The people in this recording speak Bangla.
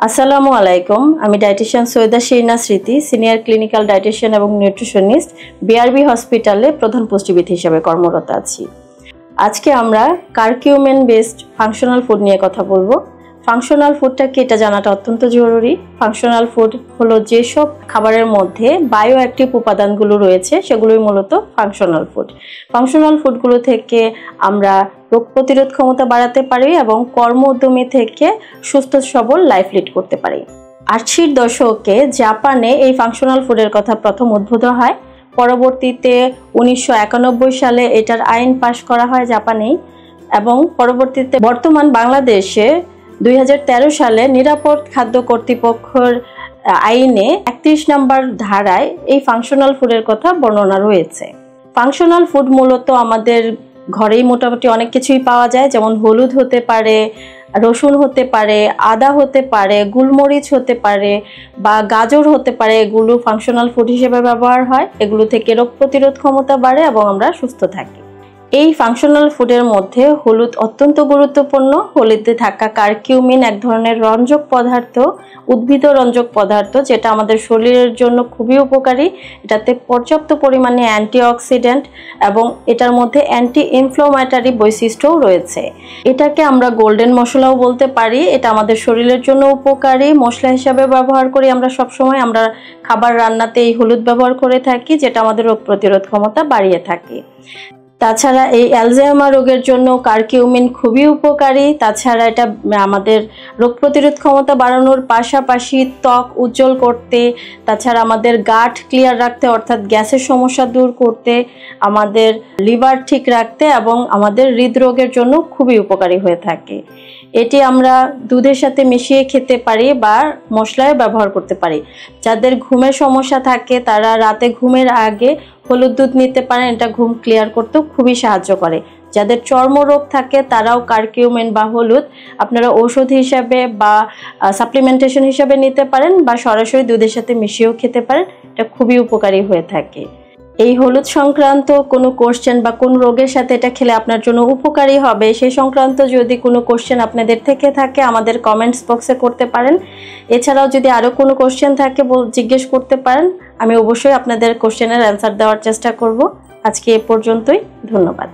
আসসালামু আলাইকুম। আমি ডায়েটিশিয়ান সৈয়দা শিরিনা স্মৃতি, সিনিয়র ক্লিনিক্যাল ডায়েটিশিয়ান এবং নিউট্রিশনিস্ট, বিআরবি হসপিটালে প্রধান পুষ্টিবিদ হিসেবে কর্মরত আছি। আজকে আমরা কারকিউমিন বেসড ফাংশনাল ফুড নিয়ে কথা বলবো। ফাংশনাল ফুডটা কি, এটা জানাটা অত্যন্ত জরুরি। ফাংশনাল ফুড হলো যেসব খাবারের মধ্যে বায়ো অ্যাক্টিভ উপাদানগুলো রয়েছে সেগুলোই মূলত ফাংশনাল ফুড। ফাংশনাল ফুডগুলো থেকে আমরা রোগ প্রতিরোধ ক্ষমতা বাড়াতে পারি এবং কর্ম উদ্যমী থেকে সুস্থ সবল লাইফ লিড করতে পারি। 80-র দশকে জাপানে এই ফাংশনাল ফুডের কথা প্রথম উদ্ভূত হয়। পরবর্তীতে 1991 সালে এটার আইন পাশ করা হয় জাপানেই, এবং পরবর্তীতে বর্তমান বাংলাদেশে 2013 সালে নিরাপদ খাদ্য কর্তৃপক্ষের আইনে 31 নম্বর ধারায় এই ফাংশনাল ফুডের কথা বর্ণনা রয়েছে। ফাংশনাল ফুড মূলত আমাদের ঘরেই মোটামুটি অনেক কিছুই পাওয়া যায়, যেমন হলুদ হতে পারে, রসুন হতে পারে, আদা হতে পারে, গোলমরিচ হতে পারে বা গাজর হতে পারে। এগুলো ফাংশনাল ফুড হিসেবে ব্যবহার হয়। এগুলো থেকে রোগ প্রতিরোধ ক্ষমতা বাড়ে এবং আমরা সুস্থ থাকি। এই ফাংশনাল ফুডের মধ্যে হলুদ অত্যন্ত গুরুত্বপূর্ণ। হলুদে থাকা কারকিউমিন এক ধরনের রঞ্জক পদার্থ, উদ্ভিদ রঞ্জক পদার্থ, যেটা আমাদের শরীরের জন্য খুবই উপকারী। এটাতে পর্যাপ্ত পরিমাণে অ্যান্টিঅক্সিডেন্ট এবং এটার মধ্যে অ্যান্টি ইনফ্লামেটরি বৈশিষ্ট্যও রয়েছে। এটাকে আমরা গোল্ডেন মশলাও বলতে পারি। এটা আমাদের শরীরের জন্য উপকারী মশলা হিসাবে ব্যবহার করি। আমরা সবসময় খাবার রান্নাতে এই হলুদ ব্যবহার করে থাকি, যেটা আমাদের রোগ প্রতিরোধ ক্ষমতা বাড়িয়ে থাকে। তাছাড়া এই অ্যালজাইমার রোগের জন্য কারকিউমিন খুবই উপকারী। তাছাড়া এটা আমাদের রোগ প্রতিরোধ ক্ষমতা বাড়ানোর পাশাপাশি ত্বক উজ্জ্বল করতে, তাছাড়া আমাদের গাট ক্লিয়ার রাখতে অর্থাৎ গ্যাসের সমস্যা দূর করতে, আমাদের লিভার ঠিক রাখতে এবং আমাদের হৃদরোগের জন্য খুবই উপকারী হয়ে থাকে। এটি আমরা দুধের সাথে মিশিয়ে খেতে পারি বা মশলায় ব্যবহার করতে পারি। যাদের ঘুমের সমস্যা থাকে তারা রাতে ঘুমের আগে হলুদ দুধ নিতে পারেন। এটা ঘুম ক্লিয়ার করতেও খুবই সাহায্য করে। যাদের চর্মরোগ থাকে তারাও কারকিউমিন বা হলুদ আপনারা ঔষধ হিসাবে বা সাপ্লিমেন্টেশন হিসাবে নিতে পারেন বা সরাসরি দুধের সাথে মিশিয়েও খেতে পারেন। এটা খুবই উপকারী হয়ে থাকে। এই হলুদ সংক্রান্ত কোনো কোশ্চেন বা কোন রোগের সাথে এটা খেলে আপনার জন্য উপকারী হবে, সেই সংক্রান্ত যদি কোনো কোশ্চেন আপনাদের থেকে থাকে আমাদের কমেন্টস বক্সে করতে পারেন। এছাড়াও যদি আরও কোনো কোশ্চেন থাকে জিজ্ঞেস করতে পারেন। আমি অবশ্যই আপনাদের কোশ্চেনের অ্যান্সার দেওয়ার চেষ্টা করব। আজকে এ পর্যন্তই। ধন্যবাদ।